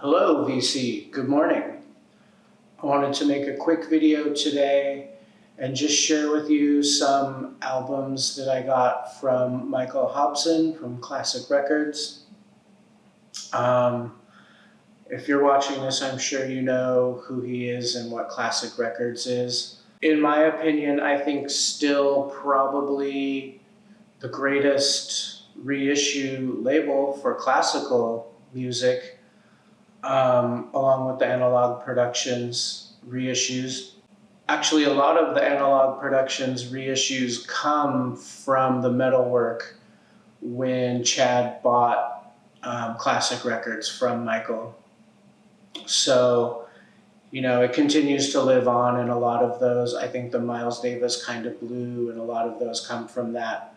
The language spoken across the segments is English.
Hello VC, good morning. I wanted to make a quick video today and just share with you some albums that I got from Michael Hobson from Classic Records. If you're watching this, I'm sure you know who he is and what Classic Records is. In my opinion, I think still probably the greatest reissue label for classical music. Along with the Analogue Productions reissues. Actually, a lot of the Analogue Productions reissues come from the metalwork when Chad bought Classic Records from Michael. So, it continues to live on in a lot of those. I think the Miles Davis Kind of Blue and a lot of those come from that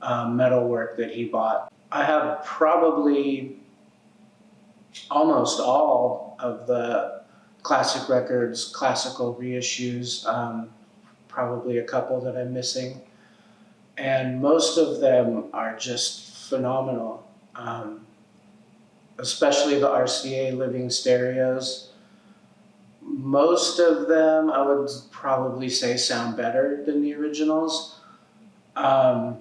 metalwork that he bought. I have probably almost all of the Classic Records classical reissues, probably a couple that I'm missing, and most of them are just phenomenal, especially the RCA living stereos. Most of them I would probably say sound better than the originals, or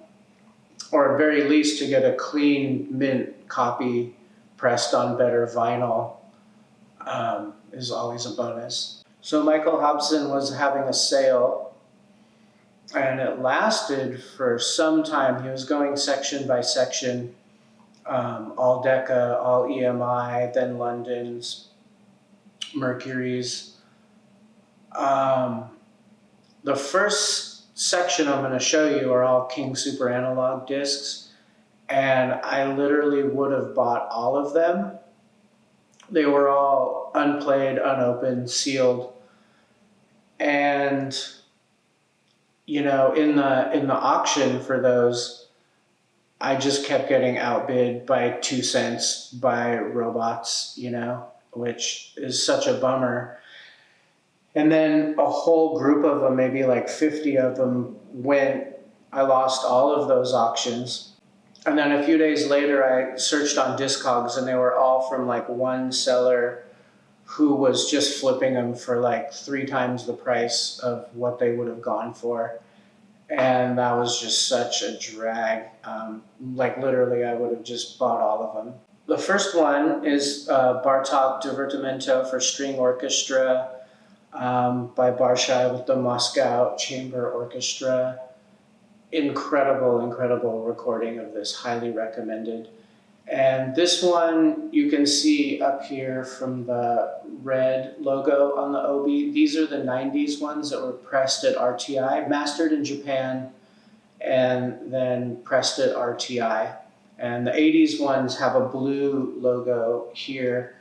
at very least to get a clean mint copy pressed on better vinyl is always a bonus. So Michael Hobson was having a sale, and it lasted for some time. He was going section by section, all Decca, all EMI, then London's, Mercury's. The first section I'm going to show you are all King Super Analog discs. And I literally would have bought all of them. They were all unplayed, unopened, sealed. And, in the auction for those, I just kept getting outbid by 2 cents by robots, which is such a bummer. And then a whole group of them, maybe like 50 of them, I lost all of those auctions. And then a few days later, I searched on Discogs, and they were all from like one seller who was just flipping them for like 3 times the price of what they would have gone for. And that was just such a drag. Literally, I would have just bought all of them. The first one is Bartók Divertimento for String Orchestra by Barshai with the Moscow Chamber Orchestra. Incredible recording of this, highly recommended. And this one you can see up here from the red logo on the OB. These are the 90s ones that were pressed at RTI, mastered in Japan, and then pressed at RTI. And the 80s ones have a blue logo here,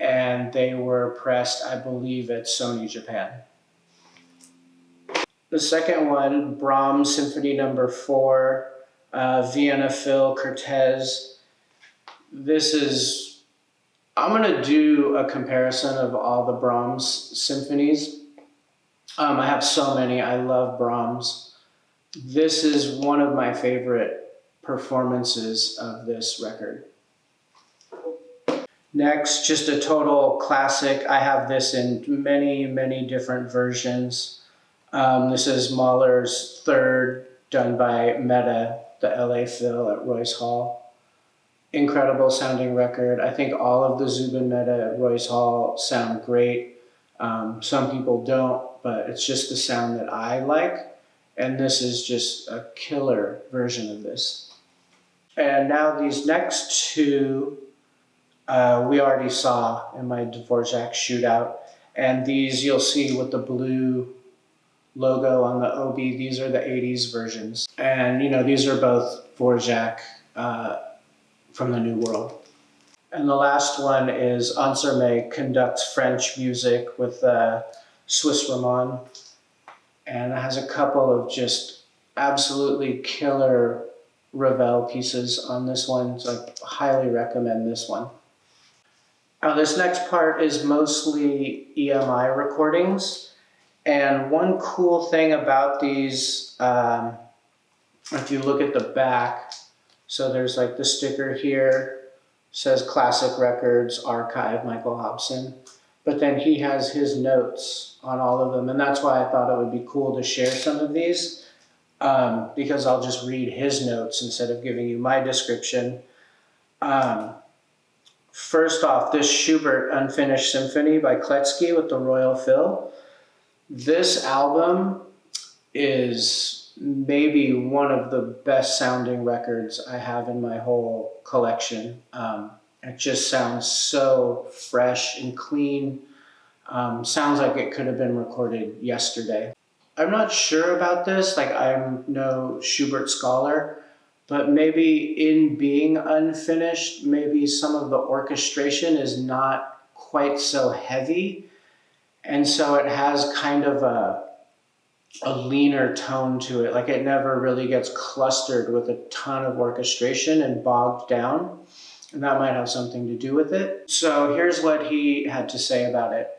and they were pressed, I believe, at Sony Japan. The second one, Brahms Symphony No. 4, Vienna Phil Cortez. I'm going to do a comparison of all the Brahms symphonies. I have so many. I love Brahms. This is one of my favorite performances of this record. Next, just a total classic. I have this in many different versions. This is Mahler's third, done by Meta, the LA Phil at Royce Hall. Incredible sounding record. I think all of the Zubin Meta at Royce Hall sound great. Some people don't, but it's just the sound that I like. And this is just a killer version of this. And now these next two, we already saw in my Dvorak shootout. And these you'll see with the blue logo on the OB. These are the 80s versions. And, these are both Dvorak from the New World. And the last one is Anserme conducts French music with Swiss Roman. And it has a couple of just absolutely killer Ravel pieces on this one. So I highly recommend this one. Now this next part is mostly EMI recordings. And one cool thing about these, if you look at the back, so there's like the sticker here, says Classic Records Archive, Michael Hobson. But then he has his notes on all of them, and that's why I thought it would be cool to share some of these, because I'll just read his notes instead of giving you my description. First off, this Schubert Unfinished Symphony by Kletsky with the Royal Phil. This album is maybe one of the best sounding records I have in my whole collection. It just sounds so fresh and clean. Sounds like it could have been recorded yesterday. I'm not sure about this, like I'm no Schubert scholar, but maybe in being unfinished, maybe some of the orchestration is not quite so heavy. And so it has kind of a leaner tone to it. Like it never really gets clustered with a ton of orchestration and bogged down. And that might have something to do with it. So here's what he had to say about it.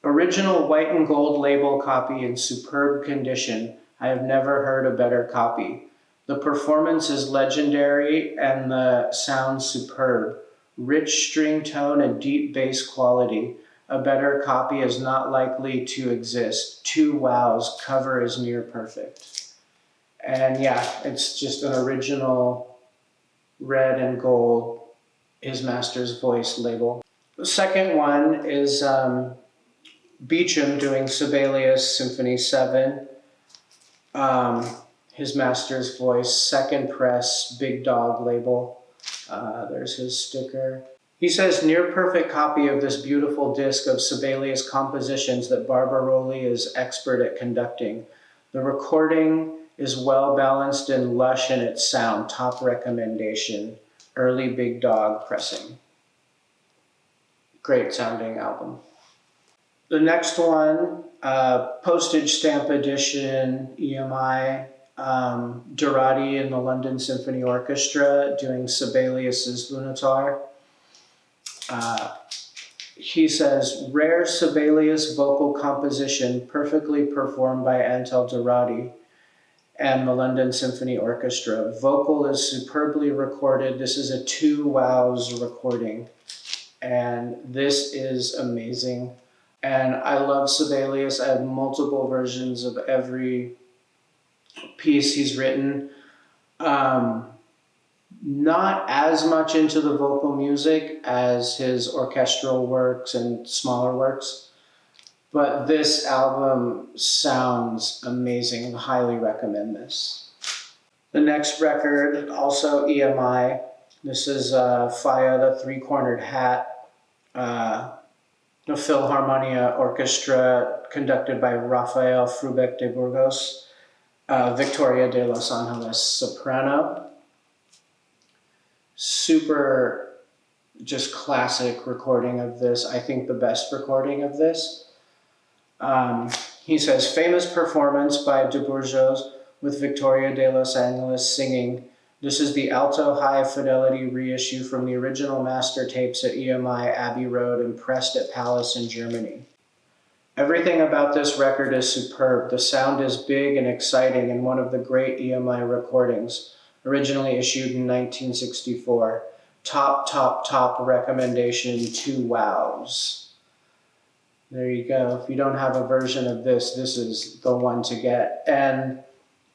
Original white and gold label copy in superb condition. I have never heard a better copy. The performance is legendary and the sound superb. Rich string tone and deep bass quality. A better copy is not likely to exist. 2 wows, cover is near perfect. And yeah, it's just an original red and gold, his master's voice label. The second one is Beecham doing Sibelius Symphony 7. His master's voice, second press, Big Dog label. There's his sticker. He says, near perfect copy of this beautiful disc of Sibelius compositions that Barbaroli is expert at conducting. The recording is well balanced and lush in its sound. Top recommendation. Early Big Dog pressing. Great sounding album. The next one, postage stamp edition, EMI, Dorati and the London Symphony Orchestra doing Sibelius's Lunatar. He says, rare Sibelius vocal composition perfectly performed by Antal Dorati and the London Symphony Orchestra. Vocal is superbly recorded. This is a 2 wows recording. And this is amazing. And I love Sibelius. I have multiple versions of every piece he's written. Not as much into the vocal music as his orchestral works and smaller works, but this album sounds amazing. Highly recommend this. The next record, also EMI. This is Faya, the Three-Cornered Hat, the Philharmonia Orchestra conducted by Rafael Frubeck de Burgos, Victoria de Los Angeles soprano. Super just classic recording of this. I think the best recording of this. He says, famous performance by de Burgos with Victoria de Los Angeles singing. This is the Alto high fidelity reissue from the original master tapes at EMI Abbey Road and pressed at Palace in Germany. Everything about this record is superb. The sound is big and exciting and one of the great EMI recordings. Originally issued in 1964. Top recommendation, 2 wows. There you go. If you don't have a version of this, this is the one to get. And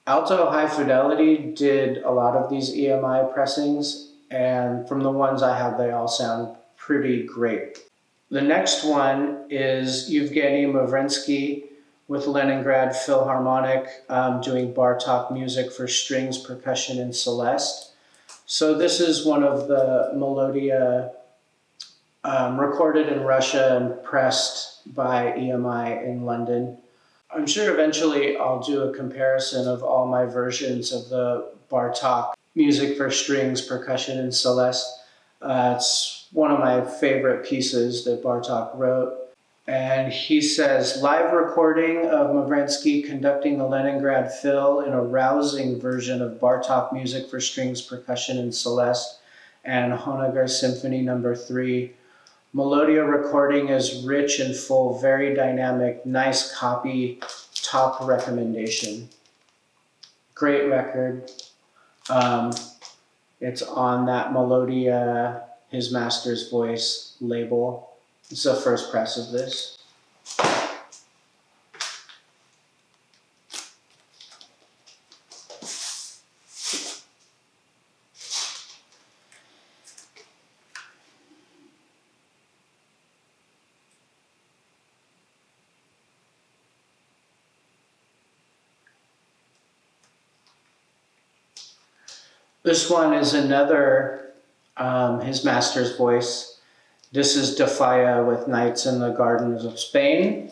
Alto High Fidelity did a lot of these EMI pressings, and from the ones I have, they all sound pretty great. The next one is Yevgeny Mavrinsky with Leningrad Philharmonic doing Bartók music for strings, percussion, and celeste. So this is one of the Melodia recorded in Russia and pressed by EMI in London. I'm sure eventually I'll do a comparison of all my versions of the Bartók music for strings, percussion, and celeste. It's one of my favorite pieces that Bartók wrote. And he says, live recording of Mavrinsky conducting the Leningrad Phil in a rousing version of Bartók music for strings, percussion, and celeste, and Honegger Symphony No. 3. Melodia recording is rich and full, very dynamic, nice copy, top recommendation. Great record. It's on that Melodia his Master's Voice label. It's the first press of this. This one is another, his Master's Voice. This is Defia with Nights in the Gardens of Spain.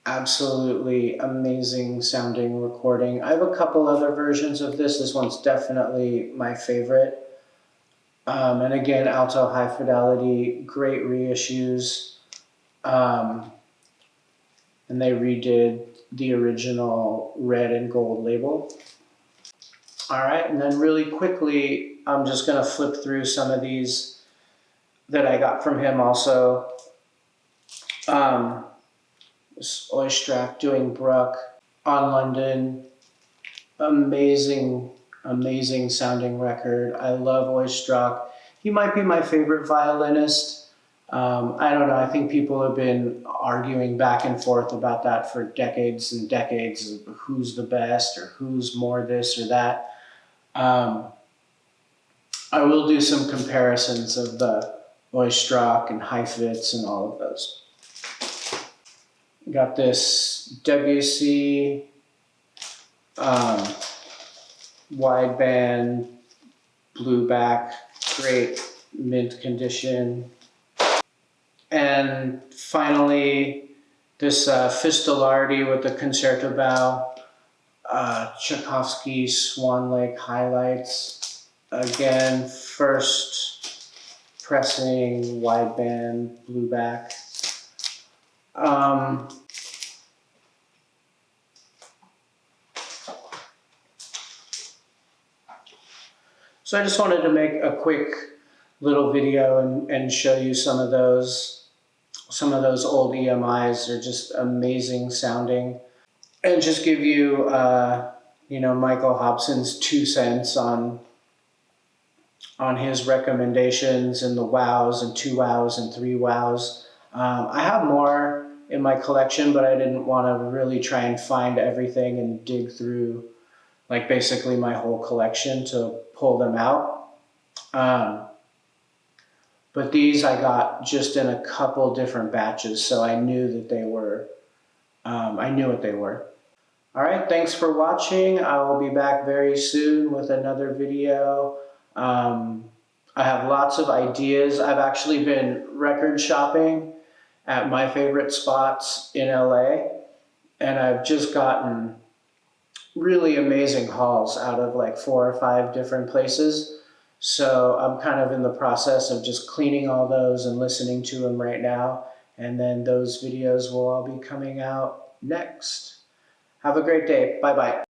Absolutely amazing sounding recording. I have a couple other versions of this. This one's definitely my favorite. And again, Alto high fidelity, great reissues. And they redid the original red and gold label. All right, and then really quickly, I'm just gonna flip through some of these that I got from him also. This Oistrakh doing Bruck on London. Amazing, amazing sounding record. I love Oistrakh. He might be my favorite violinist. I don't know, I think people have been arguing back and forth about that for decades and decades, of who's the best or who's more this or that. I will do some comparisons of the Oistrakh and Heifetz and all of those. Got this WC wideband blueback, great mint condition. And finally, this Fistolardi with the concerto bow. Tchaikovsky Swan Lake highlights. Again, first pressing wideband blueback. So I just wanted to make a quick little video and show you some of those old EMIs. They're just amazing sounding. And just give you, Michael Hobson's 2 cents on his recommendations and the wows and 2 wows and 3 wows. I have more in my collection, but I didn't want to really try and find everything and dig through like basically my whole collection to pull them out. But these I got just in a couple different batches, so I knew that they were, I knew what they were. All right, thanks for watching. I will be back very soon with another video. I have lots of ideas. I've actually been record shopping at my favorite spots in LA, and I've just gotten really amazing hauls out of like 4 or 5 different places. So I'm kind of in the process of just cleaning all those and listening to them right now. And then those videos will all be coming out next. Have a great day. Bye-bye.